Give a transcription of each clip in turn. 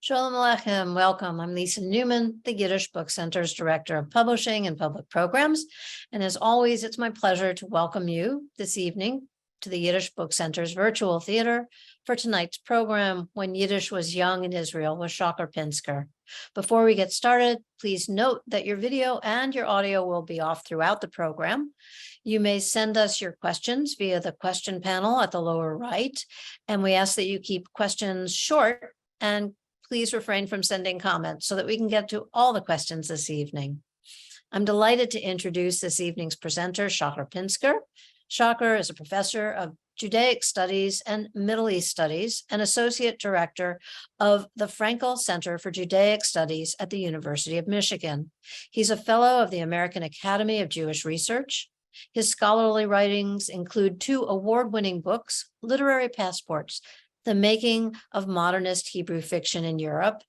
Shalom Aleichem, welcome. I'm Lisa Newman, the Yiddish Book Center's Director of Publishing and Public Programs. And as always, it's my pleasure to welcome you this evening to the Yiddish Book Center's virtual theater for tonight's program, When Yiddish Was Young in Israel with Shachar Pinsker. Before we get started, please note that your video and your audio will be off throughout the program. You may send us your questions via the question panel at the lower right, and we ask that you keep questions short and please refrain from sending comments so that we can get to all the questions this evening. I'm delighted to introduce this evening's presenter, Shachar Pinsker. Shachar is a professor of Judaic Studies and Middle East Studies and Associate Director of the Frankel Center for Judaic Studies at the University of Michigan. He's a fellow of the American Academy of Jewish Research. His scholarly writings include 2 award-winning books, Literary Passports, The Making of Modernist Hebrew Fiction in Europe,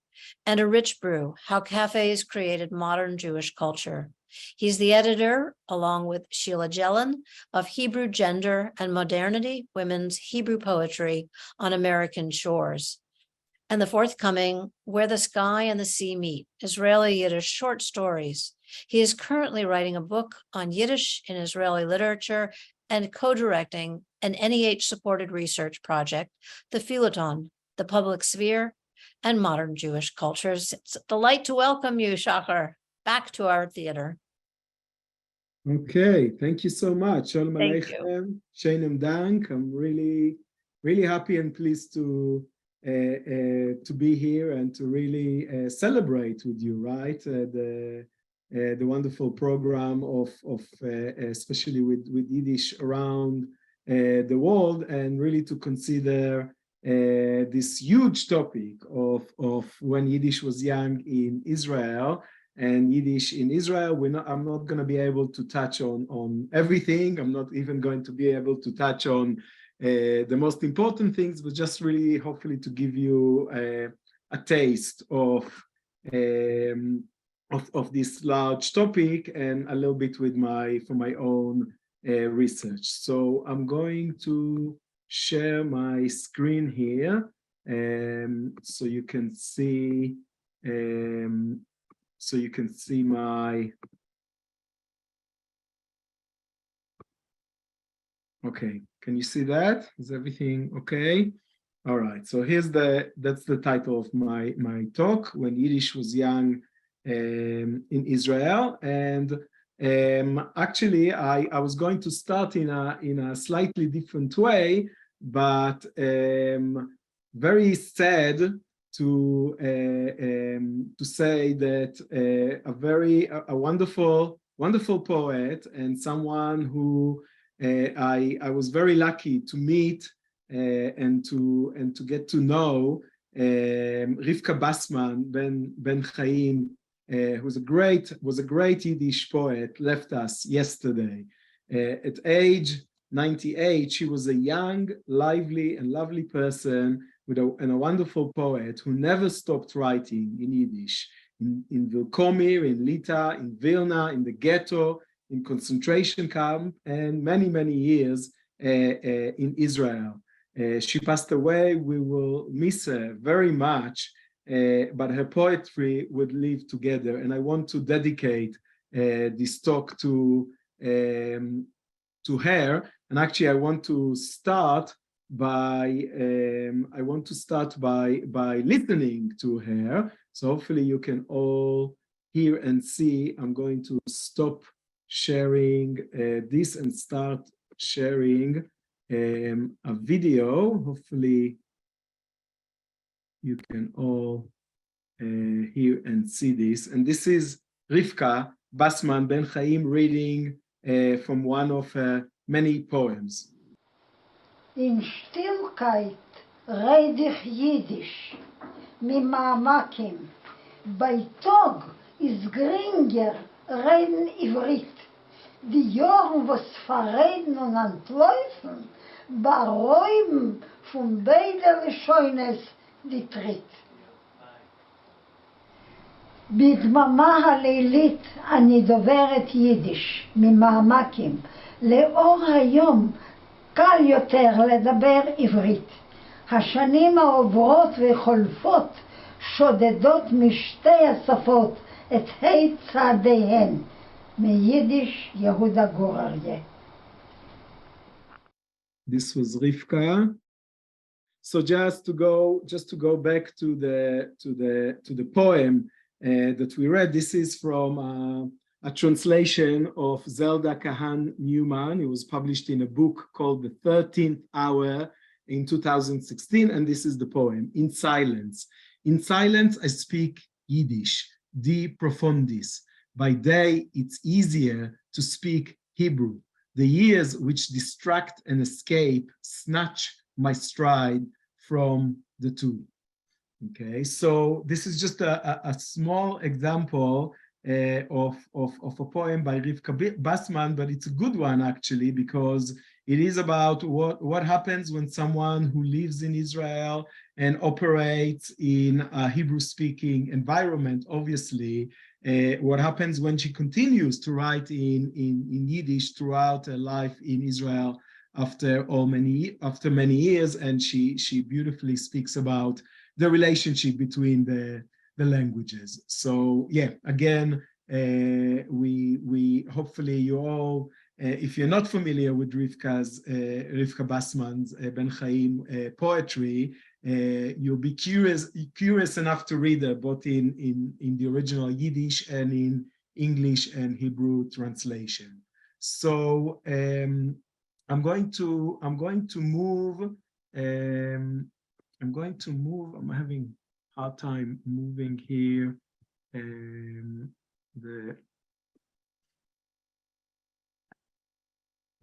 and A Rich Brew, How Cafés Created Modern Jewish Culture. He's the editor, along with Sheila Jelen, of Hebrew Gender and Modernity, Women's Hebrew Poetry on American Shores, and the forthcoming Where the Sky and the Sea Meet, Israeli Yiddish Short Stories. He is currently writing a book on Yiddish in Israeli literature and co-directing an NEH-supported research project, the Feuilleton, the Public Sphere, and Modern Jewish Cultures. It's a delight to welcome you, Shachar, back to our theater. Okay, thank you so much. Shalom Thank you. Aleichem, Sheinem Dank. I'm really happy and pleased to be here and to really celebrate with you, right? The wonderful program of especially with Yiddish around the world, and really to consider this huge topic of when Yiddish was young in Israel and Yiddish in Israel. I'm not going to be able to touch on everything. I'm not even going to be able to touch on the most important things, but just really hopefully to give you a taste of this large topic and a little bit with from my own research. So I'm going to share my screen here, so you can see my. Okay, can you see that? Is everything okay? All right. So that's the title of my talk, When Yiddish Was Young in Israel. And actually, I was going to start in a slightly different way, but very sad to say that a wonderful poet and someone who I was very lucky to meet and to get to know, Rivka Bassman Ben Chaim, who was a great Yiddish poet, left us yesterday. At age 98, she was a young, lively, and lovely person and a wonderful poet who never stopped writing in Yiddish, in Vilkomir, in Lita, in Vilna, in the ghetto, in concentration camp, and many, many years in Israel. She passed away. We will miss her very much, but her poetry would live together. And I want to dedicate this talk to her. And actually, I want to start by listening to her. So hopefully you can all hear and see. I'm going to stop sharing this and start sharing a video. Hopefully you can all hear and see this. And this is Rivka Bassman Ben Chaim reading from one of her many poems. In Stillkeit red ich Yiddish, mi Ma'amakim. Bei Tag is Gringer reden Ivrit. Die Jahren, was verreden und entläufen, beräumen von beiden Scheunes die Tritt. בדממה הלילית אני דוברת יידיש ממעמקים. לאור היום קל יותר לדבר עברית. השנים העוברות וחולפות שודדות משתי השפות את ה' צעדיהן, מיידיש יהודה גור אריה. This was Rivka. So just to go back to the poem that we read, this is from a translation of Zelda Kahan Newman. It was published in a book called The 13th Hour in 2016, and this is the poem. In silence. In silence I speak Yiddish, de profundis. By day it's easier to speak Hebrew. The years which distract and escape snatch my stride from the two. Okay, so this is just a small example of a poem by Rivka Bassman, but it's a good one actually, because it is about what happens when someone who lives in Israel and operates in a Hebrew-speaking environment, obviously, what happens when she continues to write in Yiddish throughout her life in Israel after many years, and she beautifully speaks about the relationship between the languages. So yeah, again, we hopefully you all, if you're not familiar with Rivka Bassman's Ben Chaim poetry, you'll be curious enough to read it both in the original Yiddish and in English and Hebrew translation. So I'm going to move. I'm having a hard time moving here. The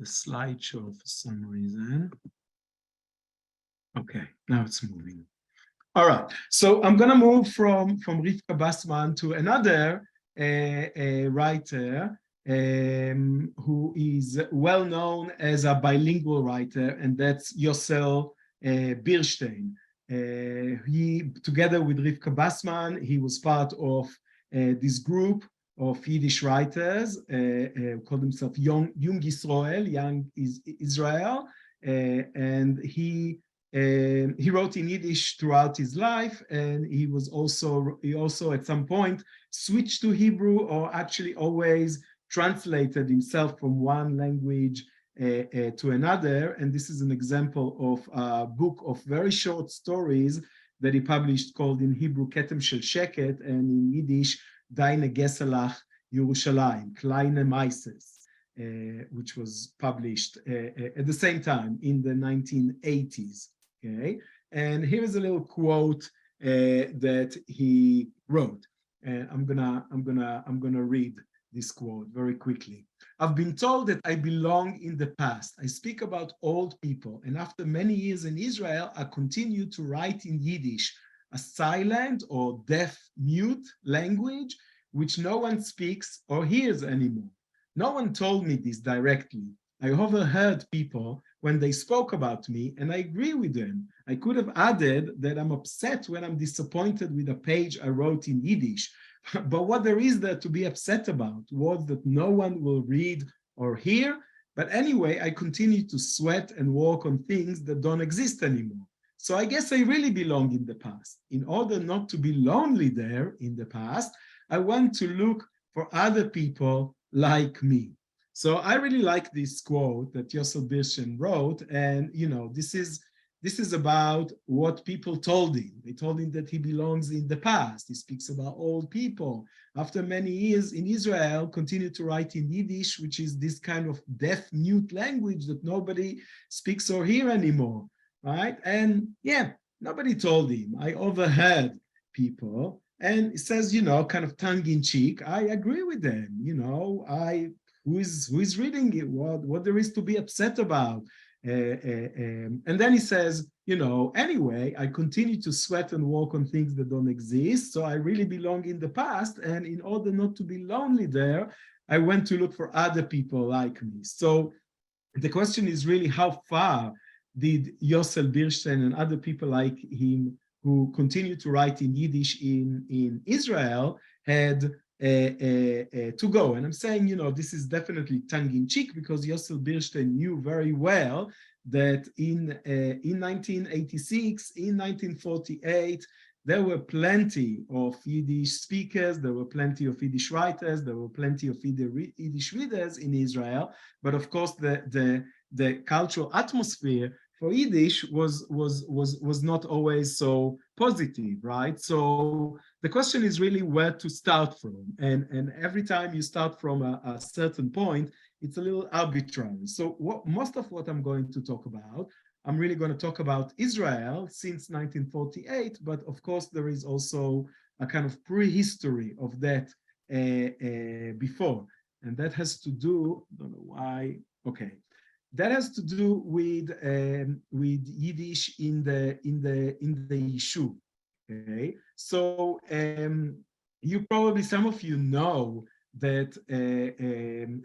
slideshow for some reason. Okay, now it's moving. All right, so I'm going to move from Rivka Bassman to another writer who is well known as a bilingual writer, and that's Yisroel Birstein. He, together with Rivka Bassman, he was part of this group of Yiddish writers, called himself Young Yisroel, Young Israel, and he wrote in Yiddish throughout his life, and he also at some point switched to Hebrew, or actually always translated himself from one language to another. And this is an example of a book of very short stories that he published called in Hebrew Ketem Shel Sheket, and in Yiddish Deine Geselach Yerushalayim, Kleine Meises, which was published at the same time in the 1980s. Okay, and here is a little quote that he wrote. I'm gonna read this quote very quickly. I've been told that I belong in the past. I speak about old people, and after many years in Israel, I continue to write in Yiddish, a silent or deaf-mute language which no one speaks or hears anymore. No one told me this directly. I overheard people when they spoke about me, and I agree with them. I could have added that I'm upset when I'm disappointed with a page I wrote in Yiddish, but what there is there to be upset about was that no one will read or hear. But anyway, I continue to sweat and work on things that don't exist anymore. So I guess I really belong in the past. In order not to be lonely there in the past, I want to look for other people like me. So I really like this quote that Yisroel Birstein wrote, and this is about what people told him. They told him that he belongs in the past. He speaks about old people. After many years in Israel, continued to write in Yiddish, which is this kind of deaf-mute language that nobody speaks or hear anymore, right? And yeah, nobody told him. I overheard people, and it says, kind of tongue-in-cheek, I agree with them. Who is reading it? What there is to be upset about? And then he says, anyway, I continue to sweat and work on things that don't exist. So I really belong in the past. And in order not to be lonely there, I went to look for other people like me. So the question is really, how far did Yisroel Birstein and other people like him who continue to write in Yiddish in Israel had to go? And I'm saying, this is definitely tongue-in-cheek, because Yisroel Birstein knew very well that in 1986, in 1948, there were plenty of Yiddish speakers, there were plenty of Yiddish writers, there were plenty of Yiddish readers in Israel, but of course the cultural atmosphere for Yiddish was not always so positive, right? So the question is really where to start from. And every time you start from a certain point, it's a little arbitrary. So most of what I'm going to talk about, I'm really going to talk about Israel since 1948, but of course there is also a kind of prehistory of that before. And that has to do, I don't know why, okay. That has to do with Yiddish in the Yishuv. Okay, so you probably, some of you know that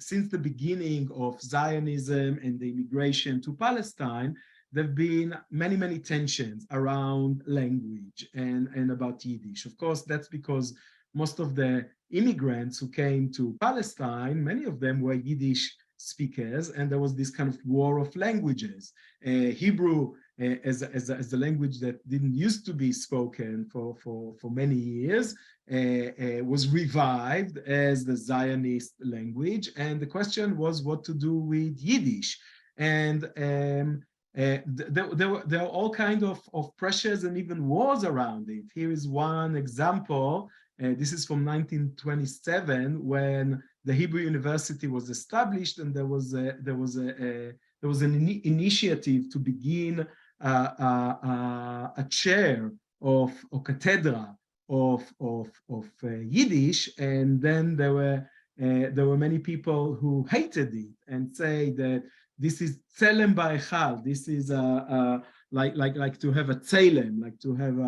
since the beginning of Zionism and the immigration to Palestine, there have been many tensions around language and about Yiddish. Of course, that's because most of the immigrants who came to Palestine, many of them were Yiddish speakers, and there was this kind of war of languages. Hebrew as a language that didn't used to be spoken for many years was revived as the Zionist language, and the question was what to do with Yiddish. And there are all kinds of pressures and even wars around it. Here is one example. This is from 1927, when the Hebrew University was established, and there was an initiative to begin a chair of or cathedra of Yiddish, and then there were many people who hated it and say that this is tzelem ba'echal. This is like to have a tzelem, like to have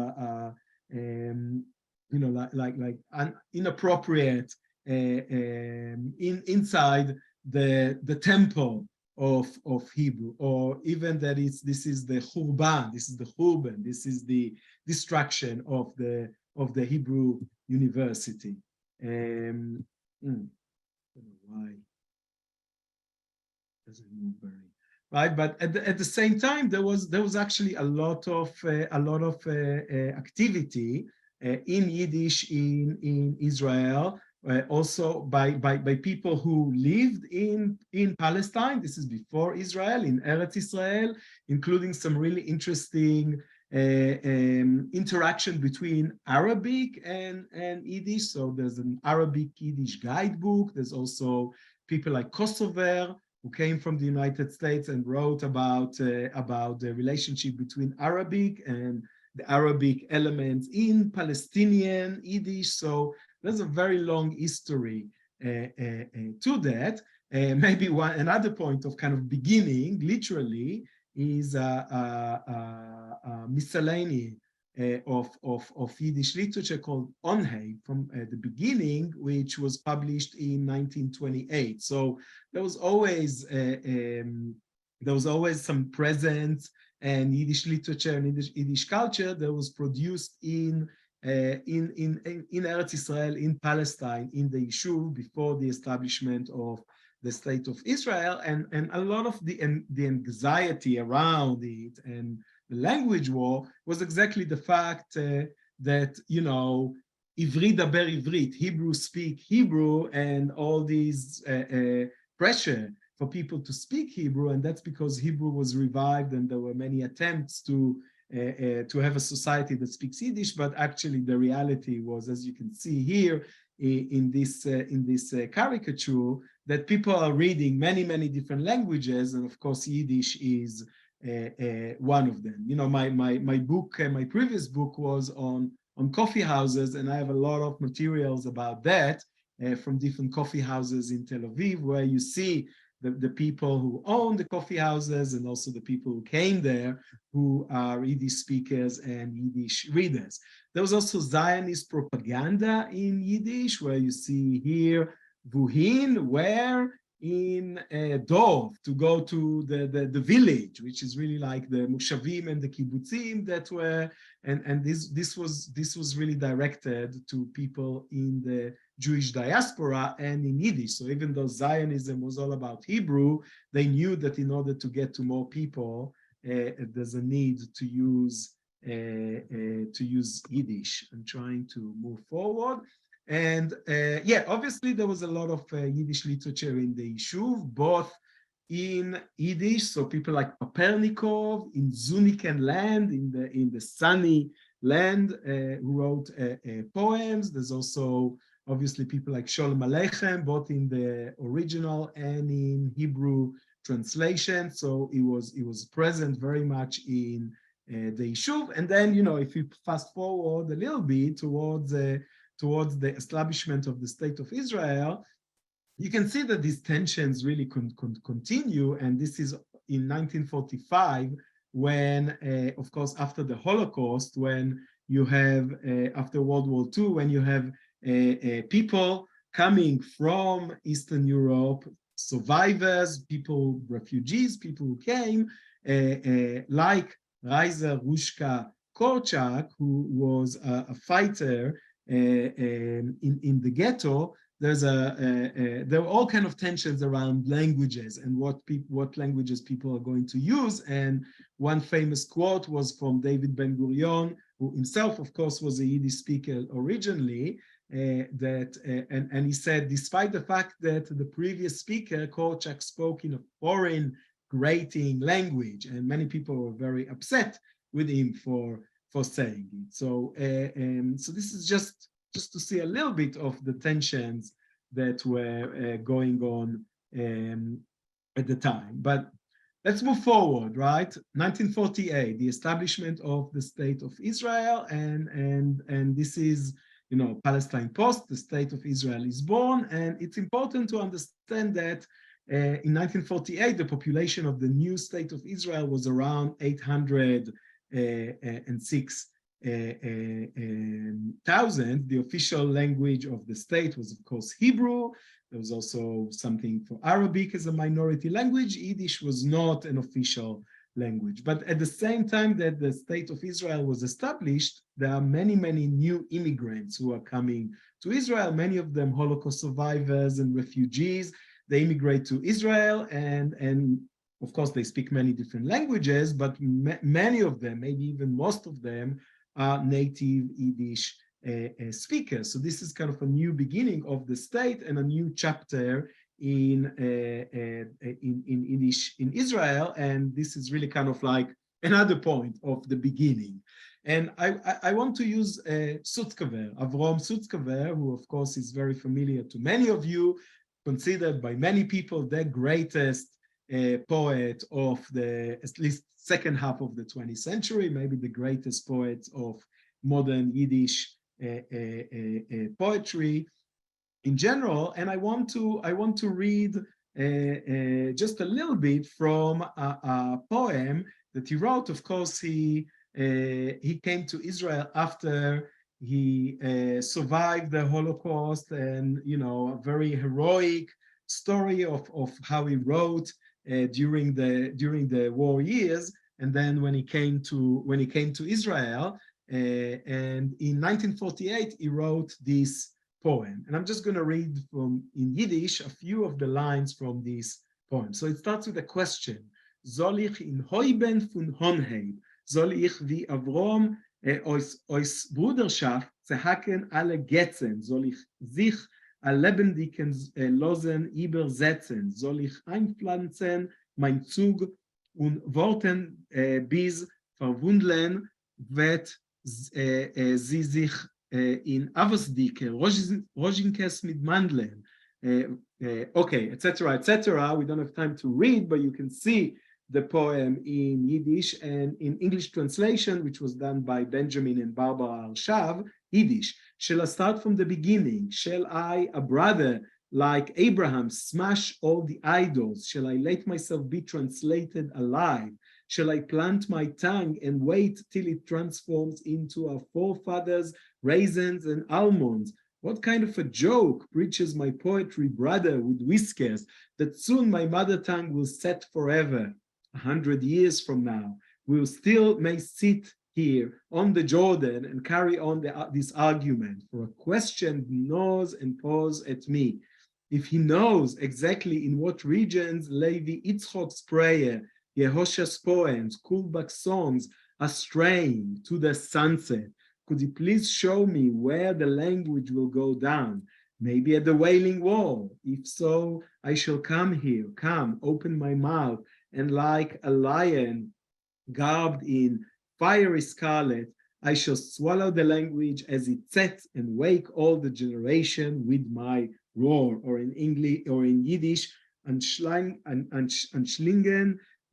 like an inappropriate inside the temple of Hebrew, or even that this is the Churban, this is the Churban, this is the destruction of the Hebrew University. I don't know why. Doesn't move very right, but at the same time, there was actually a lot of activity in Yiddish in Israel, also by people who lived in Palestine. This is before Israel, in Eretz Israel, including some really interesting interaction between Arabic and Yiddish. So there's an Arabic Yiddish guidebook. There's also people like Kosover who came from the United States and wrote about the relationship between Arabic and the Arabic elements in Palestinian Yiddish. So there's a very long history to that. Maybe another point of kind of beginning, literally, is a miscellany of Yiddish literature called Onhei from the beginning, which was published in 1928. So there was always some presence and Yiddish literature and Yiddish culture that was produced in Eretz Israel, in Palestine, in the Yishuv, before the establishment of the state of Israel, and a lot of the anxiety around it and the language war was exactly the fact that, Ivri daber Ivrit, Hebrew speak Hebrew, and all these pressure for people to speak Hebrew, and that's because Hebrew was revived, and there were many attempts to have a society that speaks Yiddish, but actually the reality was, as you can see here in this caricature, that people are reading many different languages, and of course Yiddish is one of them. My book, my previous book was on coffee houses, and I have a lot of materials about that from different coffee houses in Tel Aviv, where you see the people who own the coffee houses and also the people who came there who are Yiddish speakers and Yiddish readers. There was also Zionist propaganda in Yiddish, where you see here Vuhin, where in Dov, to go to the village, which is really like the Mushavim and the Kibbutzim that were, and this was really directed to people in the Jewish diaspora and in Yiddish. So even though Zionism was all about Hebrew, they knew that in order to get to more people, there's a need to use Yiddish. I'm trying to move forward. And yeah, obviously there was a lot of Yiddish literature in the Yishuv, both in Yiddish, so people like Papernikov in Zuniken land, in the sunny land, who wrote poems. There's also obviously people like Sholem Aleichem, both in the original and in Hebrew translation. So it was present very much in the Yishuv. And then, if you fast forward a little bit towards the establishment of the State of Israel, you can see that these tensions really continue. And this is in 1945, when, of course, after the Holocaust, when you have, after World War II, when you have people coming from Eastern Europe, survivors, people, refugees, people who came, like Reiser Rushka Korczak, who was a fighter in the ghetto. There are all kind of tensions around languages and what languages people are going to use. And one famous quote was from David Ben-Gurion, who himself, of course, was a Yiddish speaker originally, and he said, despite the fact that the previous speaker, Korczak, spoke in a foreign, grating language, and many people were very upset with him for saying it. So this is just to see a little bit of the tensions that were going on at the time. But let's move forward, right? 1948, the establishment of the State of Israel, and this is, Palestine Post, the State of Israel is born. And it's important to understand that in 1948, the population of the new State of Israel was around 806,000. The official language of the state was, of course, Hebrew. There was also something for Arabic as a minority language. Yiddish was not an official language. But at the same time that the State of Israel was established, there are many, many new immigrants who are coming to Israel, many of them Holocaust survivors and refugees. They immigrate to Israel, and of course, they speak many different languages, but many of them, maybe even most of them, are native Yiddish speakers. So this is kind of a new beginning of the state and a new chapter in Yiddish in Israel. And this is really kind of like another point of the beginning. And I want to use Sutzkever, Avrom Sutzkever, who of course is very familiar to many of you, considered by many people the greatest poet of the, at least, second half of the 20th century, maybe the greatest poet of modern Yiddish poetry in general. And I want to read just a little bit from a poem that he wrote. Of course, he came to Israel after he survived the Holocaust, and a very heroic story of how he wrote during the war years. And then when he came to Israel, and in 1948 he wrote this poem. And I'm just going to read in Yiddish a few of the lines from this poem. So it starts with a question: Soll ich in Heuben von Honheim, soll ich wie Avrom aus Bruderschaft zerhacken alle Getzen, soll ich sich lebendigen Losen übersetzen, soll ich einpflanzen mein Zug und Worten bis verwundeln, wird sie sich in Avosdike, Rojinkes mit Mandeln. Okay, etc., etc. We don't have time to read, but you can see the poem in Yiddish and in English translation, which was done by Benjamin and Barbara Arshav, Yiddish. Shall I start from the beginning? Shall I, a brother like Abraham, smash all the idols? Shall I let myself be translated alive? Shall I plant my tongue and wait till it transforms into our forefathers' raisins and almonds? What kind of a joke preaches my poetry brother with whiskers, that soon my mother tongue will set forever? 100 years from now, we still may sit here on the Jordan and carry on this argument, for a question gnaws and paws at me. If he knows exactly in what regions Levi Yitzchok's prayer, Yehosha's poems, Kulbak's songs straying to the sunset. Could you please show me where the language will go down? Maybe at the Wailing Wall. If so, I shall come here, come, open my mouth, and like a lion garbed in fiery scarlet, I shall swallow the language as it sets and wake all the generation with my roar, or in English or in Yiddish, anschlingen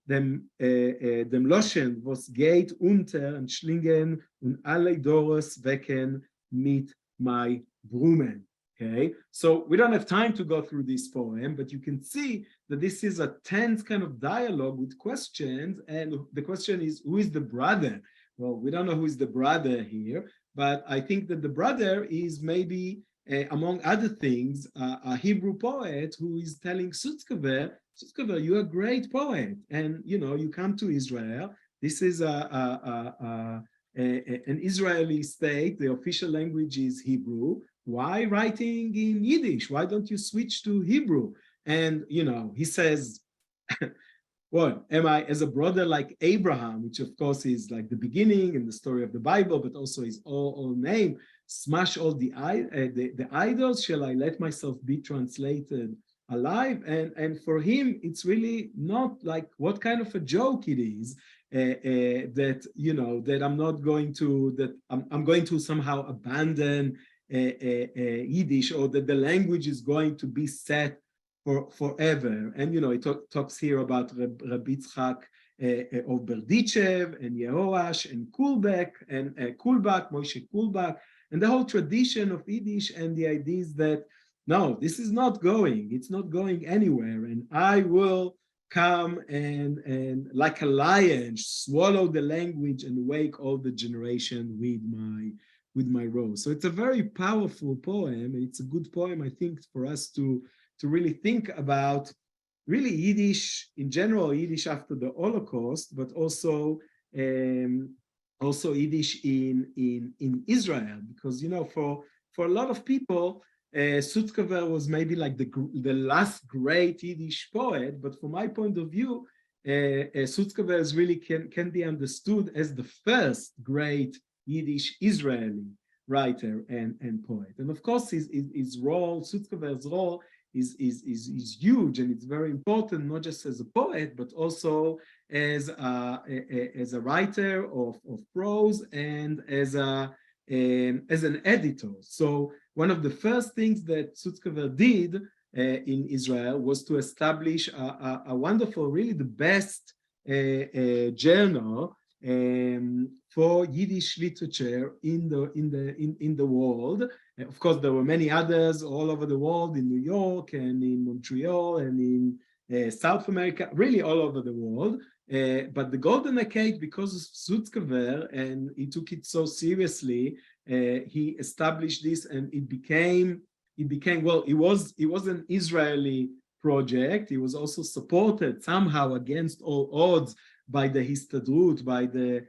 dem Loschen, was geht unter, anschlingen und alle Doros wecken mit my Brumen. Okay, so we don't have time to go through this poem, but you can see that this is a tense kind of dialogue with questions, and the question is, who is the brother? Well, we don't know who is the brother here, but I think that the brother is maybe, among other things, a Hebrew poet who is telling Sutzkever, you're a great poet, and you come to Israel. This is an Israeli state. The official language is Hebrew. Why writing in Yiddish? Why don't you switch to Hebrew? And, he says, what, am I as a brother like Abraham, which of course is like the beginning in the story of the Bible, but also his all name, smash all the idols, shall I let myself be translated alive? And for him, it's really not like what kind of a joke it is, that I'm not going to, that I'm going to somehow abandon Yiddish, or that the language is going to be set for forever. And he talks here about Rabbi Yitzchak of Berdichev and Yehoash and Kulbak, Moshe Kulbak, and the whole tradition of Yiddish, and the ideas that no, this is not going, it's not going anywhere, and I will come and like a lion swallow the language and wake all the generation with my rose. So it's a very powerful poem. It's a good poem, I think, for us to really think about really Yiddish in general, Yiddish after the Holocaust, but also Yiddish in Israel, because for a lot of people, Sutzkever was maybe like the last great Yiddish poet, but from my point of view, Sutzkever is really can be understood as the first great Yiddish Israeli writer and poet. And of course, his role, Sutzkever's role, is huge, and it's very important, not just as a poet, but also as a writer of prose and as an editor. So one of the first things that Sutzkever did in Israel was to establish a wonderful, really the best journal for Yiddish literature in the world. Of course, there were many others all over the world, in New York and in Montreal and in South America, really all over the world. But the Golden Age, because of Sutzkever, and he took it so seriously, he established this, and it became well. It was an Israeli project. It was also supported somehow against all odds by the Histadrut, by the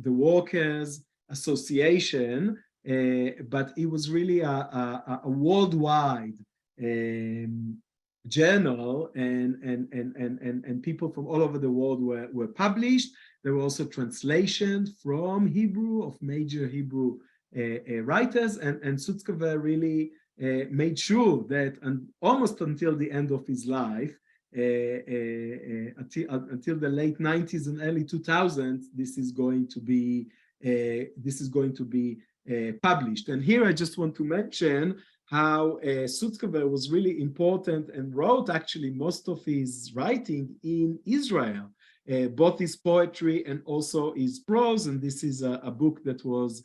Workers' Association, but it was really a worldwide journal, and people from all over the world were published. There were also translations from Hebrew of major Hebrew writers, and Sutzkever really made sure that almost until the end of his life, until the late 90s and early 2000s, this is going to be published. And here I just want to mention how Sutzkever was really important and wrote actually most of his writing in Israel, both his poetry and also his prose. And this is a book that was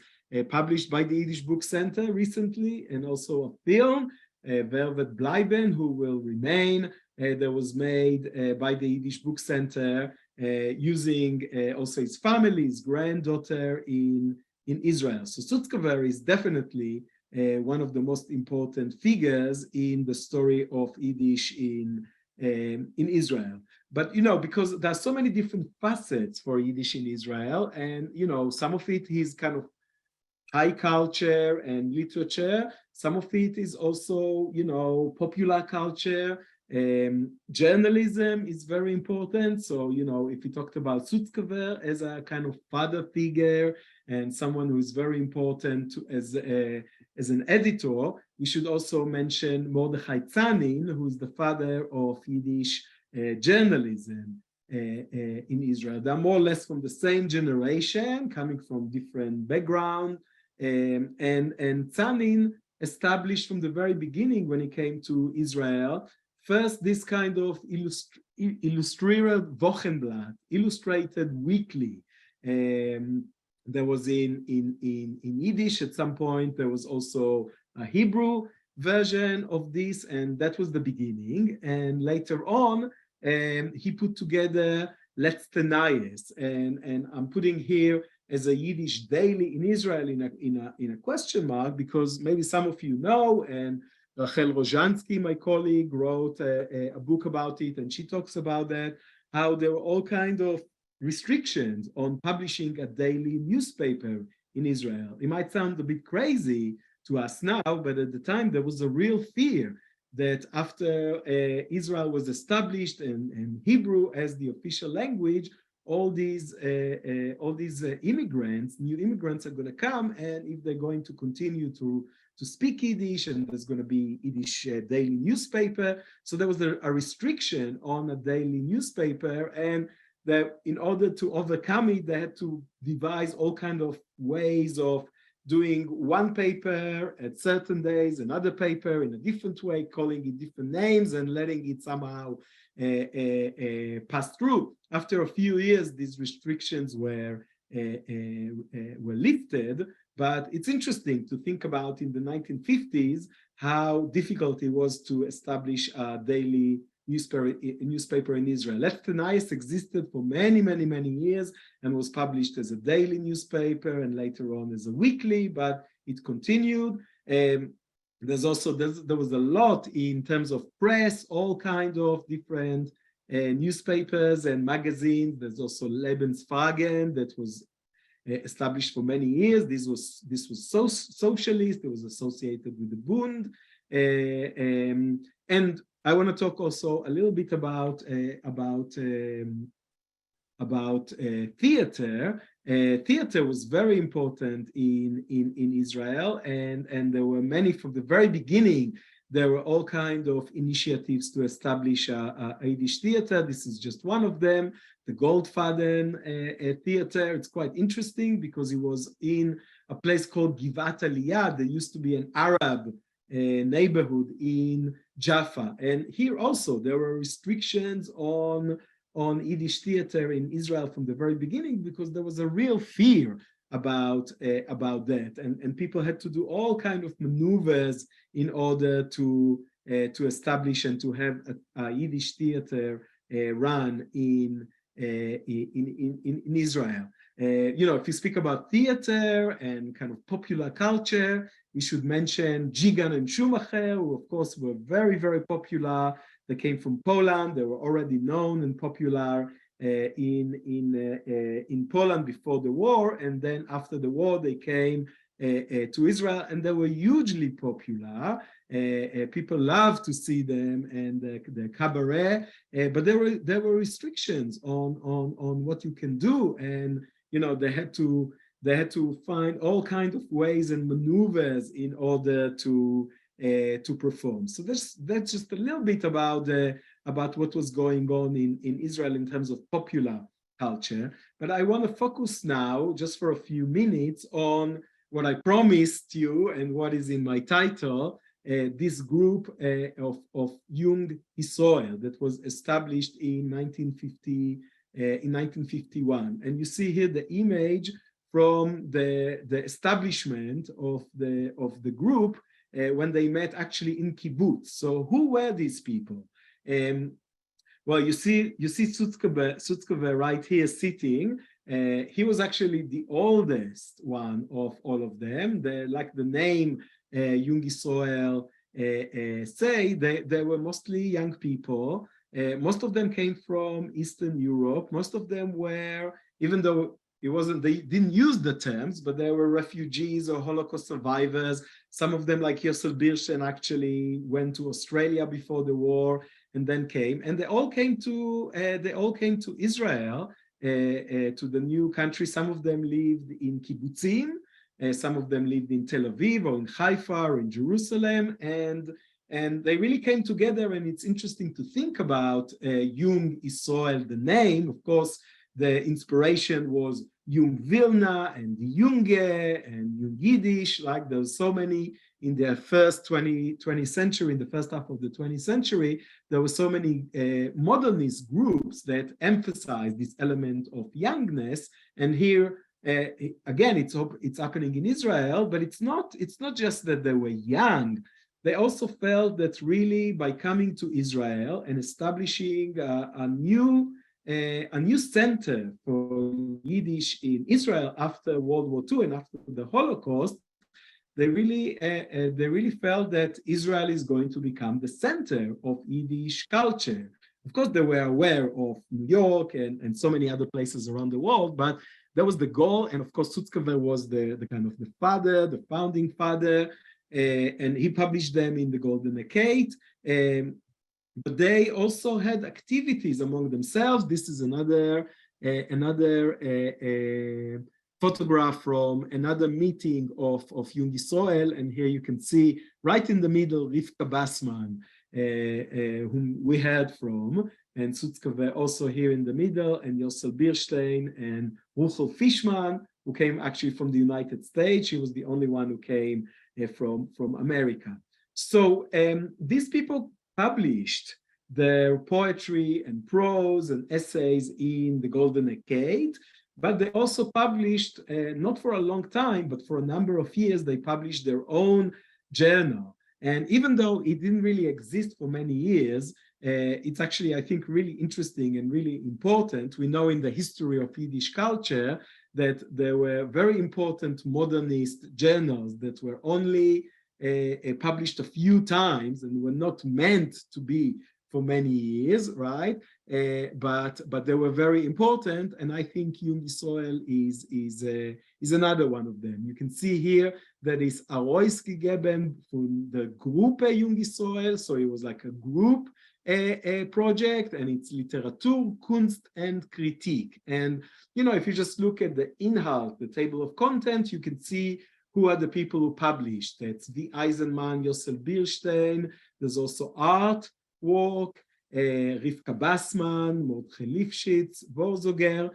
published by the Yiddish Book Center recently, and also a film, Velvet Bleiben, Who Will Remain, that was made by the Yiddish Book Center using also his family, his granddaughter in Israel. So Sutzkever is definitely one of the most important figures in the story of Yiddish in Israel. But because there are so many different facets for Yiddish in Israel, and some of it is kind of high culture and literature. Some of it is also popular culture. Journalism is very important. So, if we talked about Sutzkever as a kind of father figure and someone who is very important as an editor, we should also mention Mordechai Tsanin, who is the father of Yiddish journalism in Israel. They're more or less from the same generation, coming from different background. And Tsanin established from the very beginning when he came to Israel, first this kind of illustrated Wochenblatt, illustrated weekly. There was in Yiddish at some point, there was also a Hebrew version of this, and that was the beginning. And later on, he put together Let's Tenayes, and I'm putting here as a Yiddish daily in Israel in a question mark, because maybe some of you know, and Rachel Rozhansky, my colleague, wrote a book about it, and she talks about that, how there were all kinds of restrictions on publishing a daily newspaper in Israel. It might sound a bit crazy to us now, but at the time there was a real fear that after Israel was established and Hebrew as the official language, all these immigrants, new immigrants are going to come, and if they're going to continue to speak Yiddish, and there's going to be Yiddish daily newspaper. So there was a restriction on a daily newspaper, and that in order to overcome it, they had to devise all kinds of ways of doing one paper at certain days, another paper in a different way, calling it different names and letting it somehow pass through. After a few years, these restrictions were lifted, but it's interesting to think about in the 1950s how difficult it was to establish a daily newspaper in Israel. Let's Tenayes existed for many, many, many years and was published as a daily newspaper and later on as a weekly, but it continued. There was a lot in terms of press, all kinds of different newspapers and magazines. There's also Lebensfragen that was established for many years. This was socialist. It was associated with the Bund, and I want to talk also a little bit about theater. Theater was very important in Israel, and there were many from the very beginning. There were all kinds of initiatives to establish a Yiddish theater. This is just one of them, the Goldfaden theater. It's quite interesting because it was in a place called Givat Aliyah. There used to be an Arab neighborhood in Jaffa, and here also there were restrictions on Yiddish theater in Israel from the very beginning, because there was a real fear about that, and people had to do all kinds of maneuvers in order to establish and to have a Yiddish theater run in Israel. If you speak about theater and kind of popular culture, we should mention Jigan and Schumacher, who of course were very, very popular. They came from Poland. They were already known and popular in Poland before the war, and then after the war they came to Israel, and they were hugely popular. People loved to see them and the cabaret, but there were restrictions on what you can do, and they had to find all kinds of ways and maneuvers in order to perform. So that's just a little bit about what was going on in Israel in terms of popular culture. But I want to focus now, just for a few minutes, on what I promised you and what is in my title, this group of young Yisroel that was established in 1951. And you see here the image from the establishment of the group when they met actually in kibbutz. So who were these people? Well, you see Sutzkever right here sitting. He was actually the oldest one of all of them. Like the name Young Yisroel say, they were mostly young people. Most of them came from Eastern Europe. Most of them were, even though they didn't use the terms, but they were refugees or Holocaust survivors. Some of them, like Yosel Birshen, actually went to Australia before the war then came, and they all came to Israel, to the new country. Some of them lived in kibbutzim, some of them lived in Tel Aviv or in Haifa or in Jerusalem, and they really came together. And it's interesting to think about Jung Yisroel, the name. Of course, the inspiration was Jung Vilna and Junge and Jung Yiddish. Like there's so many in the first 20th century, in the first half of the 20th century, there were so many modernist groups that emphasized this element of youngness. And here, again, it's happening in Israel, but it's not just that they were young. They also felt that really by coming to Israel and establishing a new center for Yiddish in Israel after World War II and after the Holocaust, they really felt that Israel is going to become the center of Yiddish culture. Of course, they were aware of New York and so many other places around the world, but that was the goal. And of course, Sutzkever was the kind of the founding father, and he published them in the Golden Decade. But they also had activities among themselves. This is another photograph from another meeting of Jung Yisroel, and here you can see right in the middle Rivka Bassman, whom we heard from, and Sutzkever also here in the middle, and Yosel Birstein and Ruchel Fishman, who came actually from the United States. She was the only one who came from America. So these people published their poetry and prose and essays in the Golden Decade, but they also published, not for a long time, but for a number of years, they published their own journal. And even though it didn't really exist for many years, it's actually, I think, really interesting and really important. We know in the history of Yiddish culture that there were very important modernist journals that were only published a few times and were not meant to be for many years, right? But they were very important, and I think Jung Yisroel is another one of them. You can see here that is Arois gegeben from the Gruppe Jung Yisroel, so it was like a group project, and it's Literatur, Kunst, and Kritik. And you know, if you just look at the Inhalt, the table of content, you can see who are the people who published. That's V. Eisenman, Yosel Birstein. There's also art work, Rivka Bassman, Mordechai Lifshitz, Vorzoger.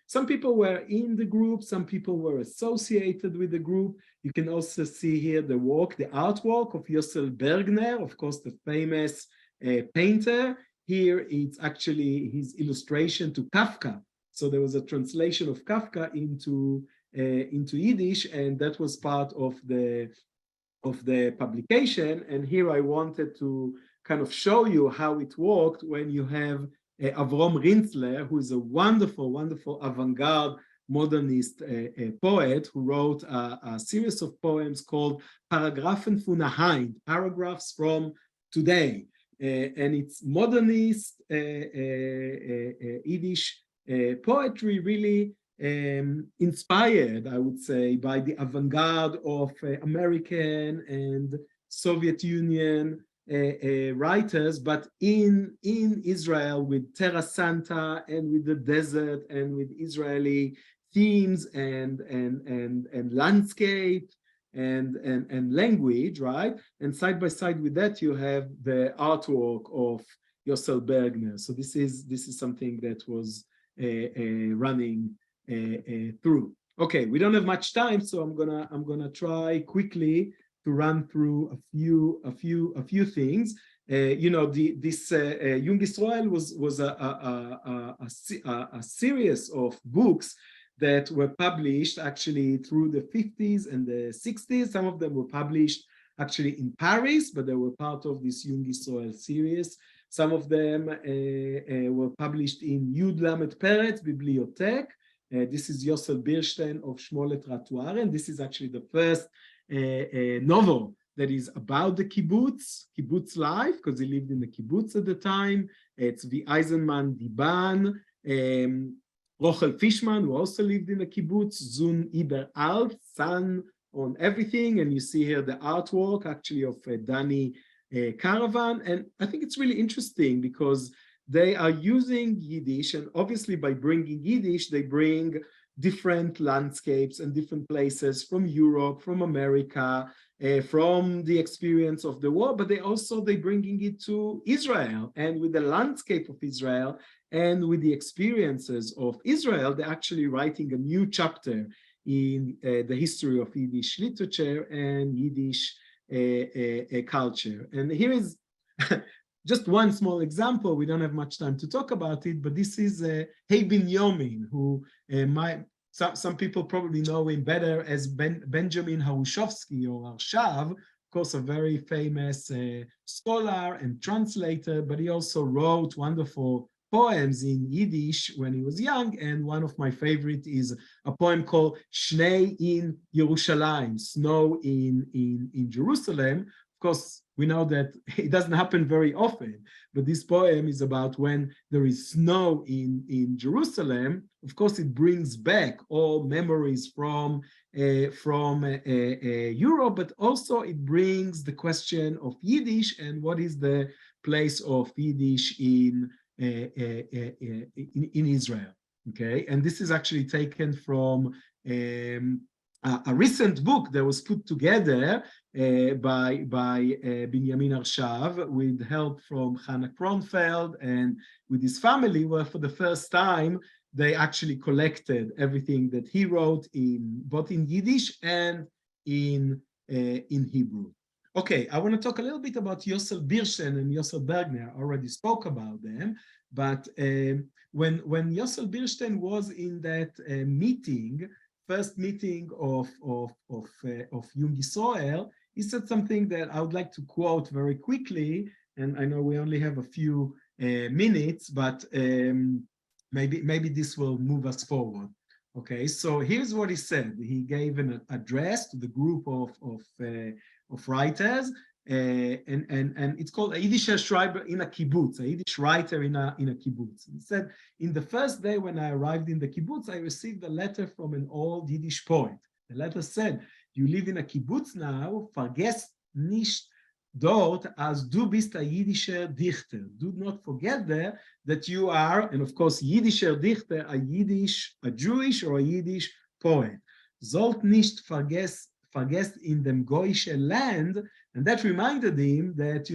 Some people were in the group, some people were associated with the group. You can also see here the artwork of Yosel Bergner, of course, the famous painter. Here it's actually his illustration to Kafka. So there was a translation of Kafka into Yiddish, and that was part of the publication. And here I wanted to kind of show you how it worked when you have Avrom Rinzler, who is a wonderful, wonderful avant-garde modernist poet who wrote a series of poems called Paragraphen von Heint, paragraphs from today. And it's modernist Yiddish poetry, really inspired, I would say, by the avant-garde of American and Soviet Union writers, but in Israel with Terra Santa and with the desert and with Israeli themes and landscape and language, right? And side by side with that, you have the artwork of Yosel Bergner. So this is something that was running through. Okay, we don't have much time, so I'm gonna try quickly to run through a few things. You know, this Jung Yisroel was a series of books that were published actually through the 50s and the 60s. Some of them were published actually in Paris, but they were part of this Jung Yisroel series. Some of them were published in Yud Lamed Peretz Bibliothek. This is Yosel Birstein of Shmolet Ratuaren. This is actually the first novel that is about the kibbutz life, because he lived in the kibbutz at the time. It's V. Eisenman Diban, Rochel Fishman, who also lived in the kibbutz, Zun Iber Alf, Sun on Everything, and you see here the artwork actually of Danny caravan. And I think it's really interesting because they are using Yiddish, and obviously by bringing Yiddish, they bring different landscapes and different places from Europe, from America, from the experience of the war, but they bringing it to Israel, and with the landscape of Israel and with the experiences of Israel, they're actually writing a new chapter in the history of Yiddish literature and Yiddish culture. And here is just one small example. We don't have much time to talk about it, but this is Hey Binyamin, who some people probably know him better as Benjamin Harushovsky or Arshav, of course, a very famous scholar and translator, but he also wrote wonderful poems in Yiddish when he was young, and one of my favorite is a poem called Shnei in Yerushalayim, snow in Jerusalem. Of course, we know that it doesn't happen very often, but this poem is about when there is snow in Jerusalem. Of course, it brings back all memories from Europe, but also it brings the question of Yiddish and what is the place of Yiddish in Israel. Okay, and this is actually taken from a recent book that was put together by Binyamin Arshav with help from Hannah Kronfeld and with his family, where for the first time they actually collected everything that he wrote both in Yiddish and in Hebrew. Okay, I want to talk a little bit about Yossel Birstein and Yossel Bergner. I already spoke about them, but when Yossel Birstein was in that first meeting of Young Yisroel, he said something that I would like to quote very quickly, and I know we only have a few minutes, but maybe this will move us forward. Okay, so here's what he said. He gave an address to the group of writers, and it's called a Yiddish Schreiber in a kibbutz, a Yiddish writer in a kibbutz. He said, in the first day when I arrived in the kibbutz, I received a letter from an old Yiddish poet. The letter said, you live in a kibbutz now, vergesst nicht dort, als du bist ein Yiddischer Dichter. Do not forget there that you are, and of course, Yiddischer Dichter, a Jewish or a Yiddish poet. Sollt nicht vergesst in dem goyische land, and that reminded him that,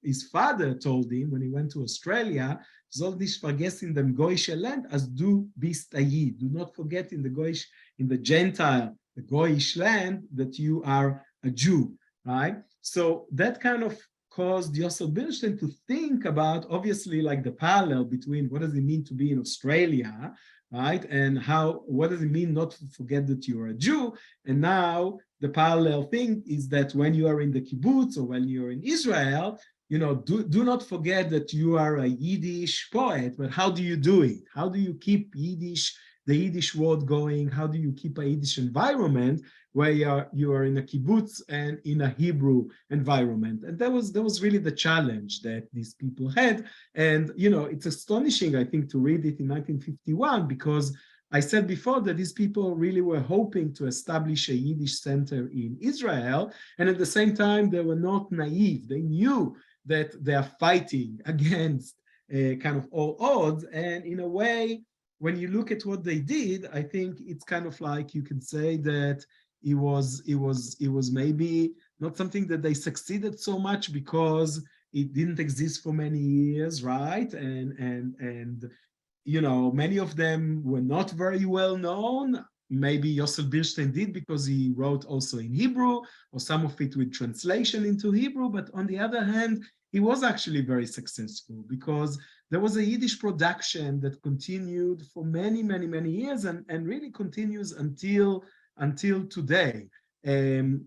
his father told him when he went to Australia, sollt nicht vergesst in dem goyische land, as du bist a Yid. Do not forget in the Gentile, the goyish land, that you are a Jew, right? So that kind of caused Yossel Birstein to think about, obviously, like the parallel between what does it mean to be in Australia, right? And what does it mean not to forget that you're a Jew? And now the parallel thing is that when you are in the kibbutz or when you're in Israel, do not forget that you are a Yiddish poet, but how do you do it? How do you keep the Yiddish word going? How do you keep a Yiddish environment where you are in a kibbutz and in a Hebrew environment? And that was really the challenge that these people had. And, it's astonishing, I think, to read it in 1951, because I said before that these people really were hoping to establish a Yiddish center in Israel. And at the same time, they were not naive. They knew that they are fighting against kind of all odds. And in a way, when you look at what they did, I think it's kind of like you could say that it was maybe not something that they succeeded so much because it didn't exist for many years, right? And many of them were not very well known. Maybe Yossel Birstein did because he wrote also in Hebrew, or some of it with translation into Hebrew. But on the other hand, he was actually very successful because there was a Yiddish production that continued for many, many, many years and really continues until today. And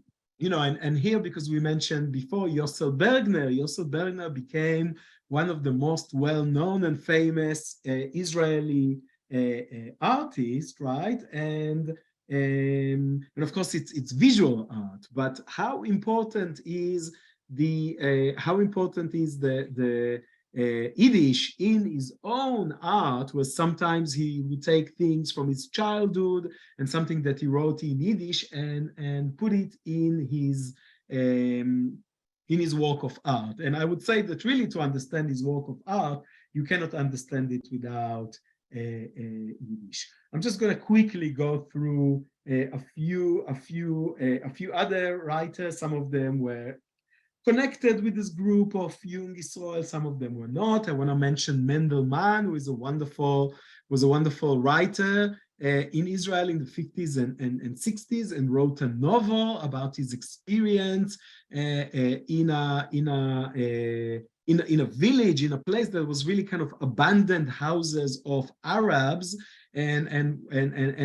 here, because we mentioned before Yossel Bergner became one of the most well-known and famous Israeli artists, right? And of course, it's visual art. But how important is the Yiddish in his own art, where sometimes he would take things from his childhood and something that he wrote in Yiddish and put it in his work of art. And I would say that really to understand his work of art, you cannot understand it without Yiddish. I'm just going to quickly go through a few other writers. Some of them were connected with this group of young Yisroel, some of them were not. I want to mention Mendelman, who is was a wonderful writer in Israel in the 50s and 60s, and wrote a novel about his experience in a village, in a place that was really kind of abandoned houses of Arabs, and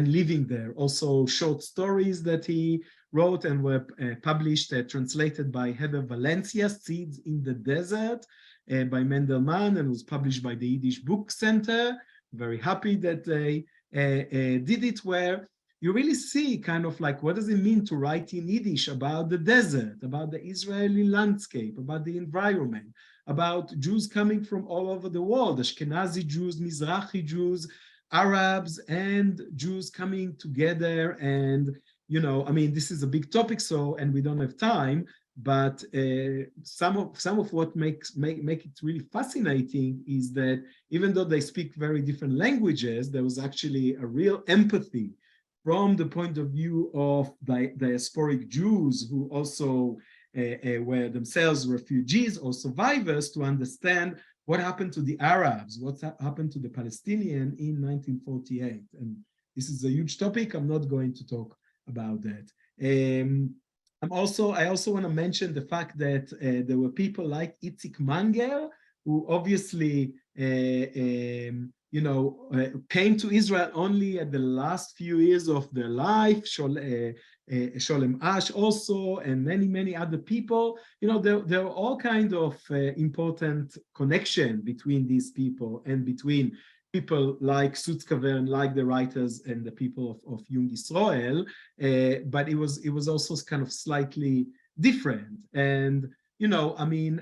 living there. Also short stories that he wrote and were published, translated by Heather Valencia, Seeds in the Desert, by Mendelman, and was published by the Yiddish Book Center. Very happy that they did it, where you really see kind of like, what does it mean to write in Yiddish about the desert, about the Israeli landscape, about the environment, about Jews coming from all over the world, Ashkenazi Jews, Mizrahi Jews, Arabs, and Jews coming together. And I mean, this is a big topic, and we don't have time, but some of what make it really fascinating is that even though they speak very different languages, there was actually a real empathy from the point of view of diasporic Jews who also were themselves refugees or survivors, to understand what happened to the Arabs, what happened to the Palestinian in 1948. And this is a huge topic. I'm not going to talk about that. I also want to mention the fact that there were people like Itzik Manger, who obviously came to Israel only at the last few years of their life. Sholem Ash also, and many other people. There are all kind of important connection between these people and between people like Sutzkever and like the writers and the people of Young Yisroel, but it was also kind of slightly different. And I mean,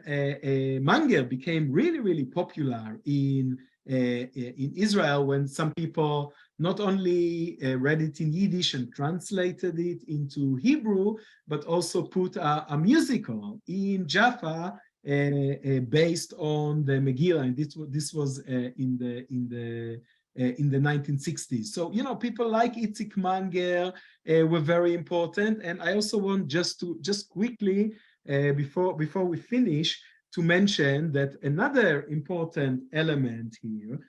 Manger became really popular in Israel when some people not only read it in Yiddish and translated it into Hebrew, but also put a musical in Jaffa based on the Megillah, and this was in the 1960s. So people like Itzik Manger were very important. And I also want just quickly before we finish to mention that another important element here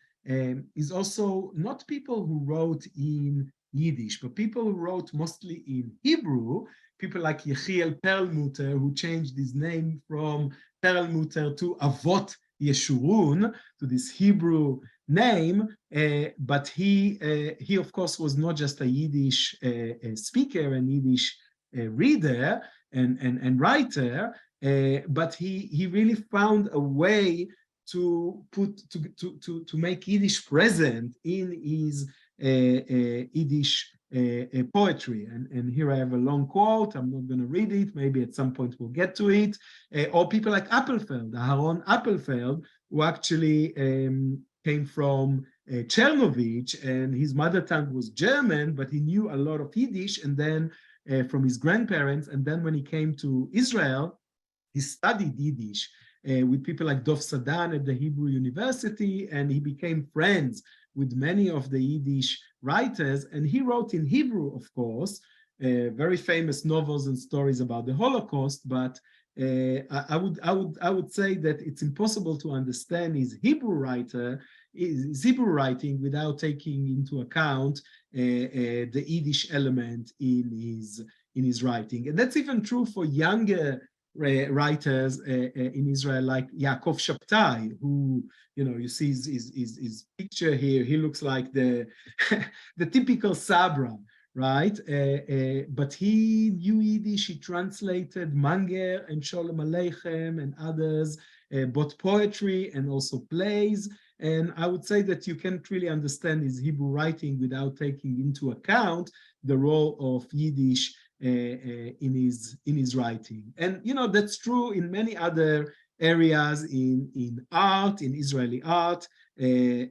is also not people who wrote in Yiddish, but people who wrote mostly in Hebrew. People like Yechiel Perlmutter, who changed his name from Perlmutter to Avot Yeshurun, to this Hebrew name, but he of course was not just a Yiddish speaker and Yiddish reader and writer, but he really found a way to make Yiddish present in his Yiddish poetry. And here I have a long quote. I'm not going to read it. Maybe at some point we'll get to it. Or people like Appelfeld, Aharon Appelfeld, who actually came from Chernovich, and his mother tongue was German, but he knew a lot of Yiddish, and then from his grandparents. And then when he came to Israel, he studied Yiddish with people like Dov Sadan at the Hebrew University, and he became friends with many of the Yiddish writers. And he wrote in Hebrew, of course, very famous novels and stories about the Holocaust. But I would say that it's impossible to understand his Hebrew writing without taking into account the Yiddish element in his writing. And that's even true for younger writers in Israel, like Yaakov Shabtai, who, you see his picture here. He looks like the typical Sabra, right? But he knew Yiddish. He translated Manger and Sholem Aleichem and others, both poetry and also plays. And I would say that you can't really understand his Hebrew writing without taking into account the role of Yiddish in his writing. And that's true in many other areas, in art, in Israeli art,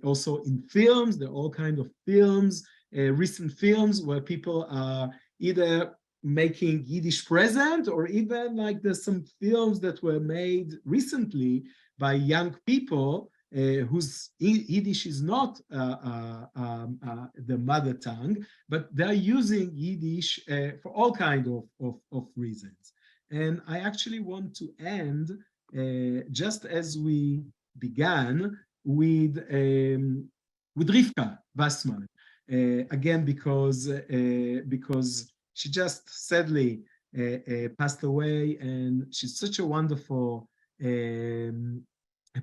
also in films. There are all kinds of films, recent films where people are either making Yiddish present, or even like there's some films that were made recently by young people whose Yiddish is not the mother tongue, but they're using Yiddish for all kinds of reasons. And I actually want to end just as we began with Rivka Wassman, again because she just sadly passed away, and she's such a wonderful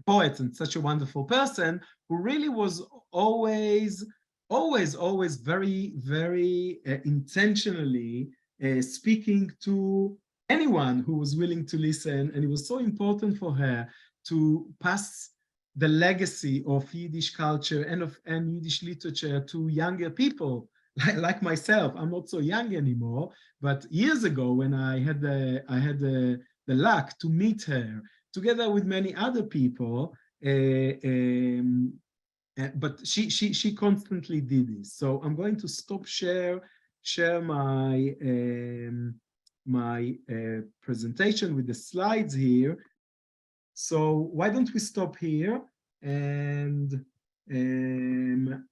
poet and such a wonderful person who really was always very, very intentionally speaking to anyone who was willing to listen. And it was so important for her to pass the legacy of Yiddish culture and Yiddish literature to younger people like myself. I'm not so young anymore, but years ago when I had the luck to meet her together with many other people, but she constantly did this. So I'm going to stop share my presentation with the slides here. So why don't we stop here, and then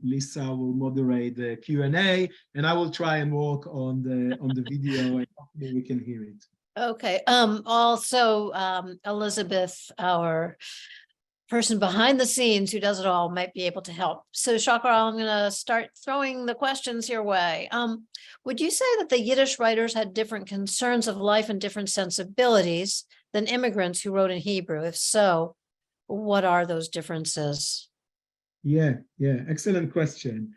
Lisa will moderate the Q&A, and I will try and work on the video, and hopefully we can hear it. Okay. Also, Elizabeth, our person behind the scenes who does it all, might be able to help. So Shachar, I'm going to start throwing the questions your way. Would you say that the Yiddish writers had different concerns of life and different sensibilities than immigrants who wrote in Hebrew? If so, what are those differences? Yeah, excellent question.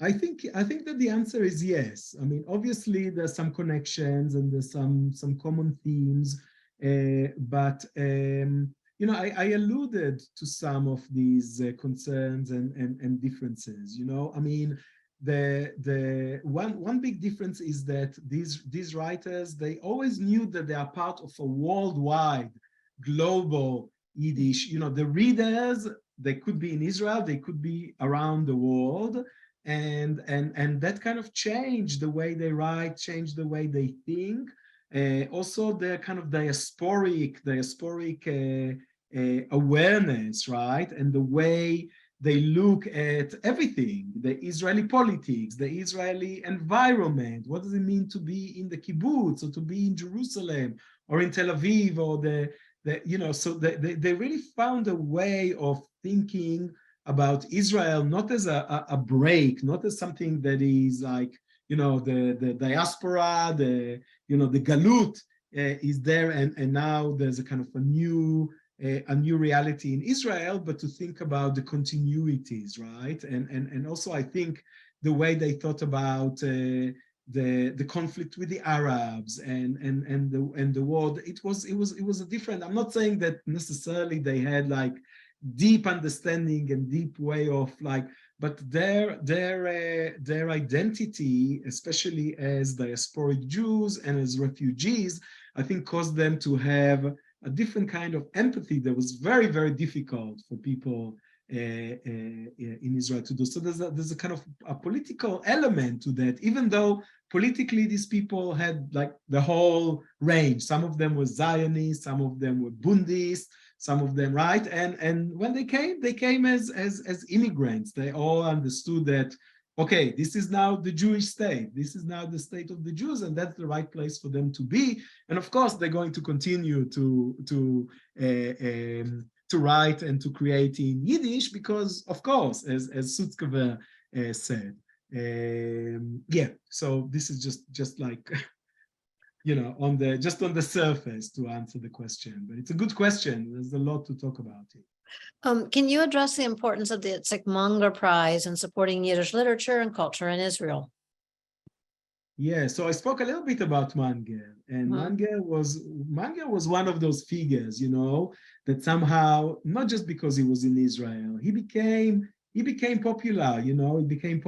I think that the answer is yes. I mean, obviously there's some connections and there's some common themes, but you know, I alluded to some of these concerns and differences. You know, I mean, the one big difference is that these writers, they always knew that they are part of a worldwide, global Yiddish. You know, the readers, they could be in Israel, they could be around the world. And that kind of changed the way they write, changed the way they think. Also, the kind of diasporic awareness, right? And the way they look at everything, the Israeli politics, the Israeli environment. What does it mean to be in the kibbutz, or to be in Jerusalem, or in Tel Aviv, or you know, so they really found a way of thinking about Israel, not as a break, not as something that is like, you know, the diaspora, the galut is there, and now there's a kind of a new reality in Israel, but to think about the continuities, right? And also I think the way they thought about the conflict with the Arabs and the war, it was a different. I'm not saying that necessarily they had like deep understanding and deep way of like, but their identity, especially as diasporic Jews and as refugees, I think caused them to have a different kind of empathy that was very, very difficult for people in Israel to do. So there's a kind of a political element to that, even though politically these people had like the whole range. Some of them were Zionists, some of them were Bundists, some of them, right? And when they came as immigrants. They all understood that, okay, this is now the Jewish state. This is now the state of the Jews, and that's the right place for them to be. And of course, they're going to continue to write and to create in Yiddish because, of course, as Sutzkever said. Yeah, so this is just like, you know, on the surface to answer the question, but it's a good question. There's a lot to talk about here. Can you address the importance of the Itzik Munger Prize in supporting Yiddish literature and culture in Israel? Yeah, so I spoke a little bit about Munger, and Munger was one of those figures, you know, that somehow, not just because he was in Israel, he became popular, you know, he became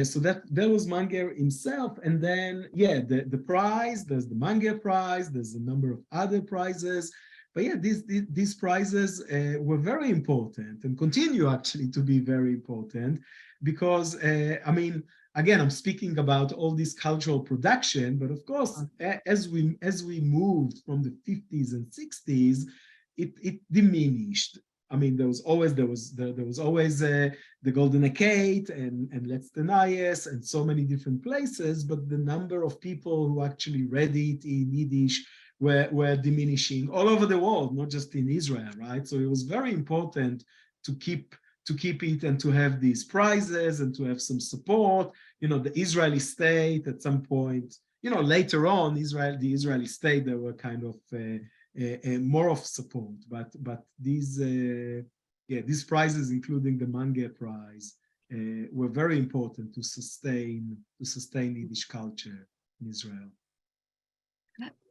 so that was Munger himself. And then, yeah, the prize, there's the Munger Prize, there's a number of other prizes. But yeah, these prizes were very important and continue actually to be very important because, I mean, again, I'm speaking about all this cultural production, but of course, as we moved from the 50s and 60s, it diminished. I mean, there was always the Golden Decade and Let's Deny Us and so many different places, but the number of people who actually read it in Yiddish were diminishing all over the world, not just in Israel, right? So it was very important to keep it and to have these prizes and to have some support. You know, the Israeli state at some point, you know, later on, the Israeli state, they were kind of more of support, but these prizes, including the Mange Prize, were very important to sustain Yiddish culture in Israel.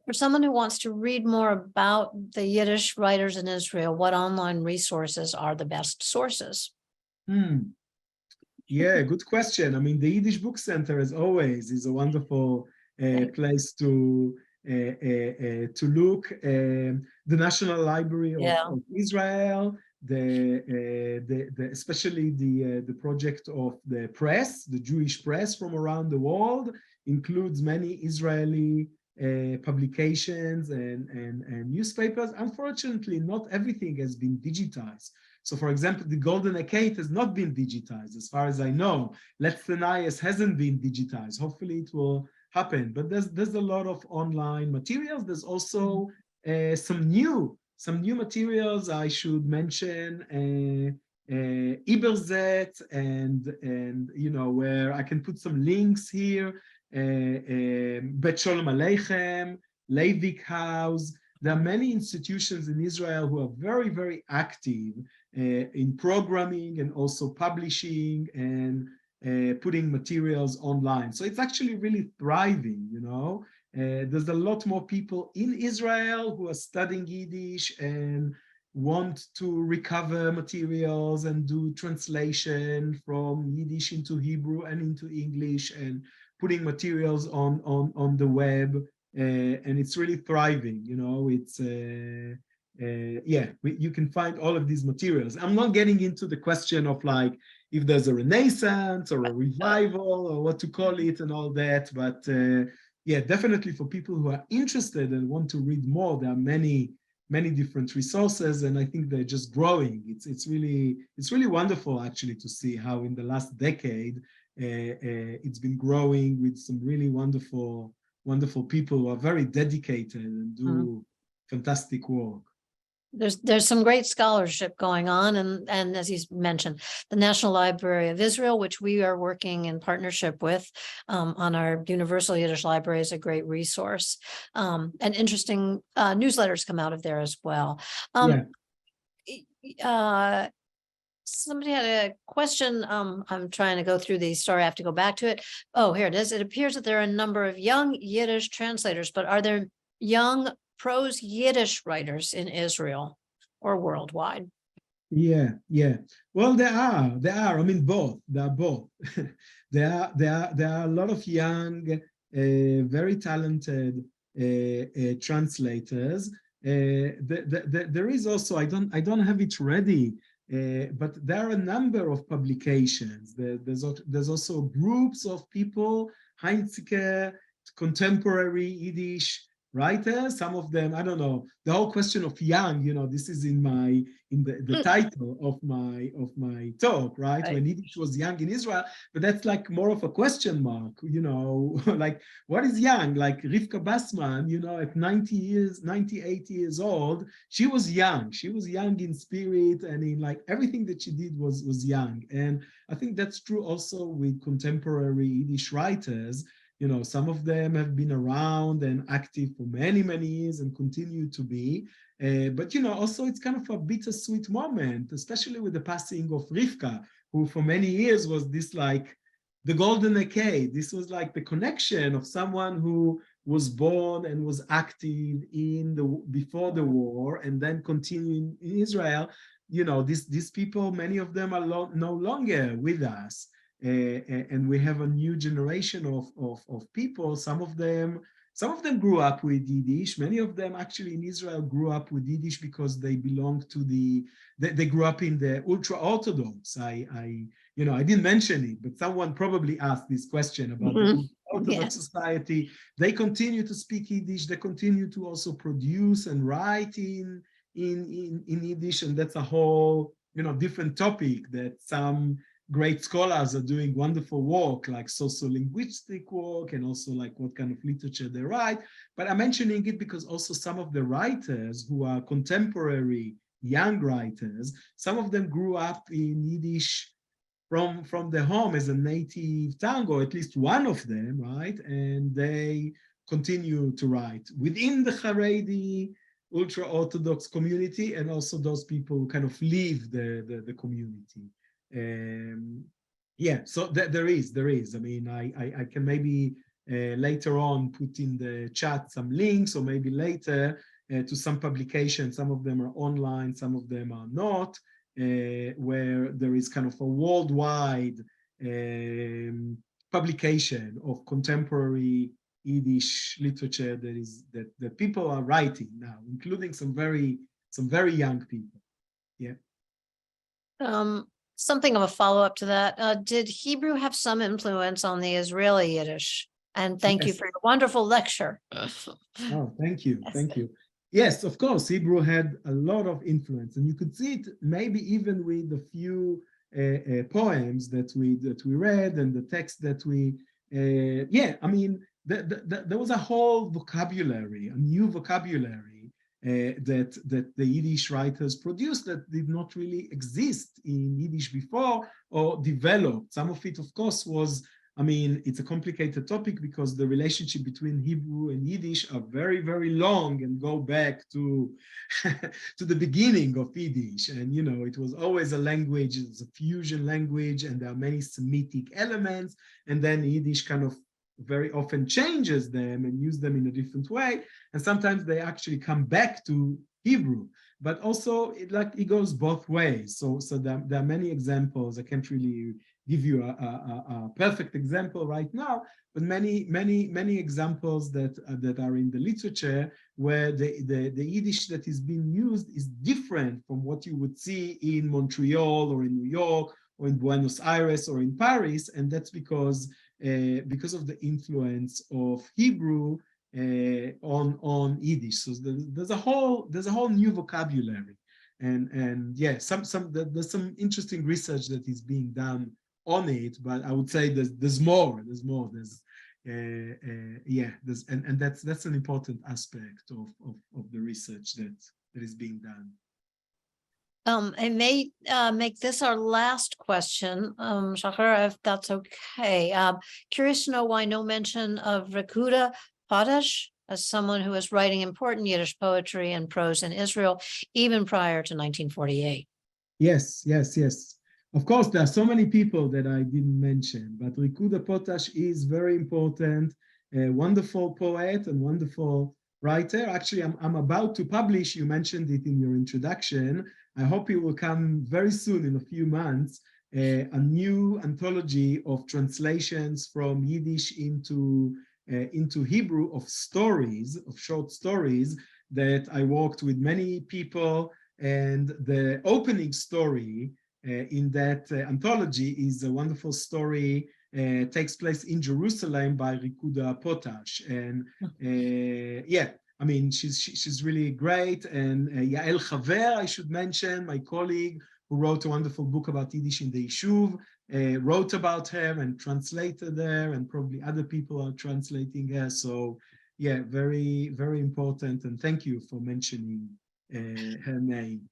For someone who wants to read more about the Yiddish writers in Israel, what online resources are the best sources? Yeah, good question. I mean, the Yiddish Book Center, as always, is a wonderful place to look. The National Library of Israel, especially the project of the press, the Jewish press from around the world, includes many Israeli publications and newspapers. Unfortunately, not everything has been digitized. So, for example, the Golden Decade has not been digitized, as far as I know. Let's Deny Us hasn't been digitized. Hopefully, it will happen. But there's a lot of online materials. There's also some new materials I should mention. Iberzet and you know, where I can put some links here. Bet Sholem Aleichem, Leivik House. There are many institutions in Israel who are very, very active in programming and also publishing and putting materials online. So it's actually really thriving, you know. There's a lot more people in Israel who are studying Yiddish and want to recover materials and do translation from Yiddish into Hebrew and into English and putting materials on the web. And it's really thriving, you know. It's you can find all of these materials. I'm not getting into the question of like if there's a renaissance or a revival or what to call it and all that, but yeah, definitely for people who are interested and want to read more, there are many different resources, and I think they're just growing. It's really wonderful actually to see how in the last decade it's been growing with some really wonderful people who are very dedicated and do fantastic work. There's some great scholarship going on, and as you mentioned, the National Library of Israel, which we are working in partnership with on our Universal Yiddish Library, is a great resource. And interesting newsletters come out of there as well. Somebody had a question. I'm trying to go through these. Sorry, I have to go back to it. Oh, here it is. It appears that there are a number of young Yiddish translators, but are there young prose Yiddish writers in Israel or worldwide? Yeah. Well, there are. I mean, both. There are both. there are a lot of young, very talented translators. There is also, I don't have it ready, but there are a number of publications. There's also groups of people, Heinzike, contemporary Yiddish writers. Some of them, I don't know, the whole question of young, you know, this is in the title of my talk, right? When Yiddish was young in Israel, but that's like more of a question mark, you know, like what is young? Like Rivka Bassman, you know, at 98 years old, she was young. She was young in spirit, and in like everything that she did was young. And I think that's true also with contemporary Yiddish writers. You know, some of them have been around and active for many, many years and continue to be. But, you know, also it's kind of a bittersweet moment, especially with the passing of Rivka, who for many years was this like the Golden Decade. This was like the connection of someone who was born and was active before the war and then continuing in Israel. You know, these people, many of them are no longer with us. And we have a new generation of people. Some of them Some of them grew up with Yiddish. Many of them actually in Israel grew up with Yiddish because they belong to they grew up in the ultra-Orthodox. I didn't mention it, but someone probably asked this question about the Orthodox society. They continue to speak Yiddish. They continue to also produce and write in Yiddish, and that's a whole, different topic that some great scholars are doing wonderful work, like sociolinguistic work, and also like what kind of literature they write. But I'm mentioning it because also some of the writers who are contemporary young writers, some of them grew up in Yiddish from their home as a native tongue, or at least one of them, right? And they continue to write within the Haredi ultra-Orthodox community, and also those people who kind of leave the community. So there is. I mean, I can maybe later on put in the chat some links, or maybe later to some publications. Some of them are online, some of them are not, where there is kind of a worldwide publication of contemporary Yiddish literature that people are writing now, including some very young people. Yeah. Something of a follow-up to that. Did Hebrew have some influence on the Israeli Yiddish? And thank you for your wonderful lecture. Oh, thank you. Thank you. Yes, of course, Hebrew had a lot of influence, and you could see it maybe even with the few poems that we read and the text that we, I mean, there was a whole vocabulary, a new vocabulary that the Yiddish writers produced that did not really exist in Yiddish before or developed. Some of it, of course, was, I mean, it's a complicated topic because the relationship between Hebrew and Yiddish are very, very long and go back to, to the beginning of Yiddish. And, it was always a language, it's a fusion language, and there are many Semitic elements. And then Yiddish kind of very often changes them and use them in a different way. And sometimes they actually come back to Hebrew. But also, it goes both ways. So there are many examples. I can't really give you a perfect example right now, but many examples that are in the literature where the Yiddish that is being used is different from what you would see in Montreal or in New York or in Buenos Aires or in Paris, and that's because of the influence of Hebrew on Yiddish. So there's a whole new vocabulary, and there's some interesting research that is being done on it, but I would say there's more. There's and that's an important aspect of the research that is being done. I may make this our last question, Shachar, if that's okay. Curious to know why no mention of Rikuda Potash as someone who was writing important Yiddish poetry and prose in Israel, even prior to 1948. Yes. Of course, there are so many people that I didn't mention, but Rikuda Potash is very important, a wonderful poet and wonderful writer. Actually, I'm about to publish, you mentioned it in your introduction, I hope it will come very soon, in a few months, a new anthology of translations from Yiddish into Hebrew of stories, of short stories, that I worked with many people, and the opening story in that anthology is a wonderful story, takes place in Jerusalem by Rikuda Potash. And I mean, she's really great. And Yael Chaver, I should mention, my colleague who wrote a wonderful book about Yiddish in the Yishuv, wrote about her and translated her, and probably other people are translating her. So yeah, very, very important. And thank you for mentioning her name.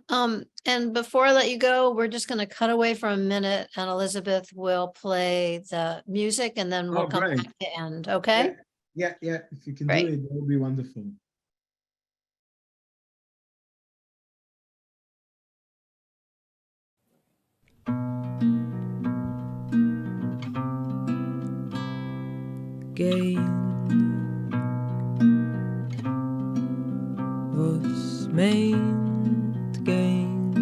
And before I let you go, we're just going to cut away for a minute, and Elizabeth will play the music, and then we'll come back to end. Okay? Yeah. If you can Great. do it, that would be wonderful. Gehen, was meint gehen,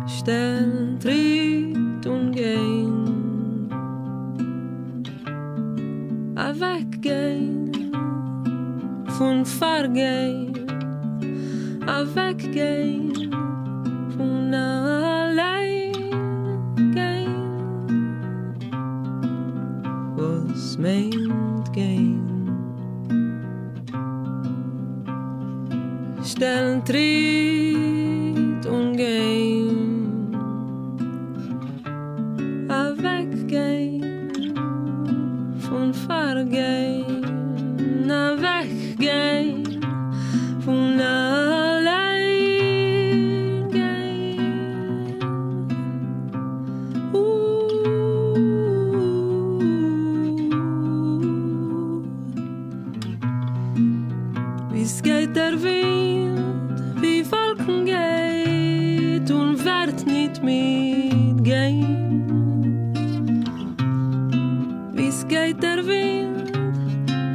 stellen, tritt und gehen, von Fargehen, weggehen, von allein gehen. Was meint gehen? Stellen Tritt und gehen, weggehen, von Fargehen, weggehen, von allein gehen. Wie's geht der Wind, wie Wolken geht und wird nicht mitgehen. Wie's geht der Wind,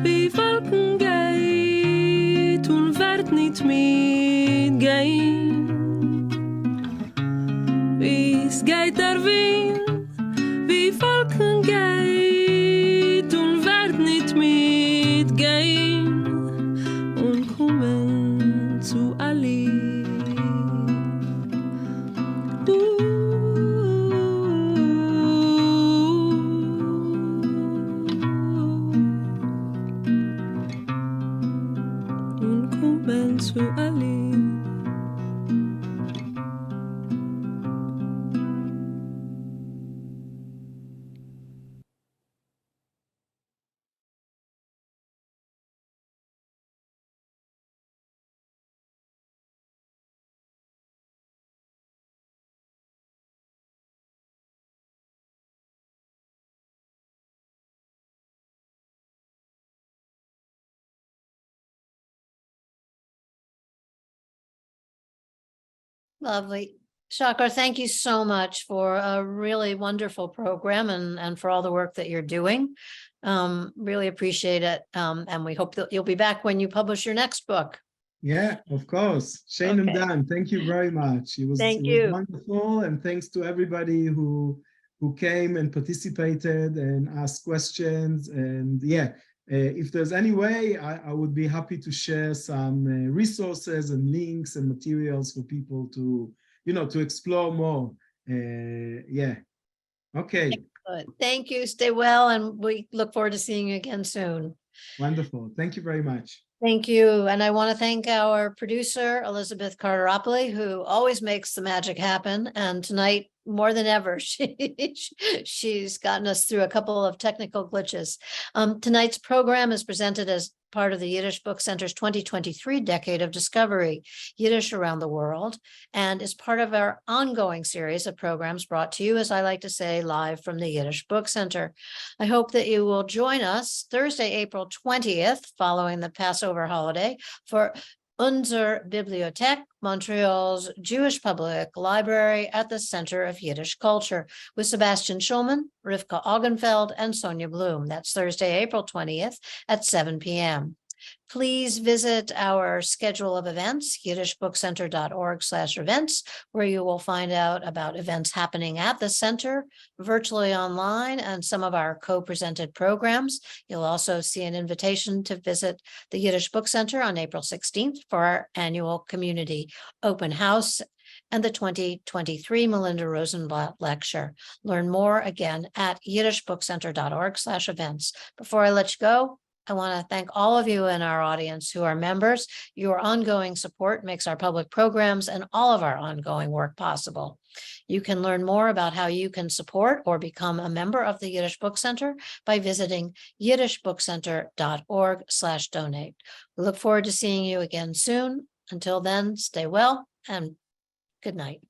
wie Wolken geht und wird nicht mitgehen. Wie's geht der Wind, wie Wolken geht und wird nicht mitgehen. Und kommen zu Ali. Und kommen zu Ali. Lovely. Shachar, thank you so much for a really wonderful program and for all the work that you're doing. Really appreciate it. And we hope that you'll be back when you publish your next book. Yeah, of course. Shane and Okay. Dan, thank you very much. It was Thank you. wonderful, and thanks to everybody who came and participated and asked questions. And yeah, if there's any way, I would be happy to share some resources and links and materials for people to, to explore more. Yeah. Okay. Good. Thank you. Stay well, and we look forward to seeing you again soon. Wonderful. Thank you very much. Thank you. And I want to thank our producer, Elizabeth Carteropoli, who always makes the magic happen. And tonight, more than ever, she's gotten us through a couple of technical glitches. Tonight's program is presented as part of the Yiddish Book Center's 2023 Decade of Discovery, Yiddish Around the World, and is part of our ongoing series of programs brought to you, as I like to say, live from the Yiddish Book Center. I hope that you will join us Thursday, April 20th, following the Passover holiday, for Unser Bibliothek, Montreal's Jewish Public Library at the Center of Yiddish Culture, with Sebastian Schulman, Rivka Augenfeld, and Sonia Bloom. That's Thursday, April 20th at 7 p.m. Please visit our schedule of events, yiddishbookcenter.org/events, where you will find out about events happening at the center, virtually online, and some of our co-presented programs. You'll also see an invitation to visit the Yiddish Book Center on April 16th for our annual community open house and the 2023 Melinda Rosenblatt Lecture. Learn more again at yiddishbookcenter.org/events. Before I let you go, I want to thank all of you in our audience who are members. Your ongoing support makes our public programs and all of our ongoing work possible. You can learn more about how you can support or become a member of the Yiddish Book Center by visiting yiddishbookcenter.org/donate. We look forward to seeing you again soon. Until then, stay well and good night.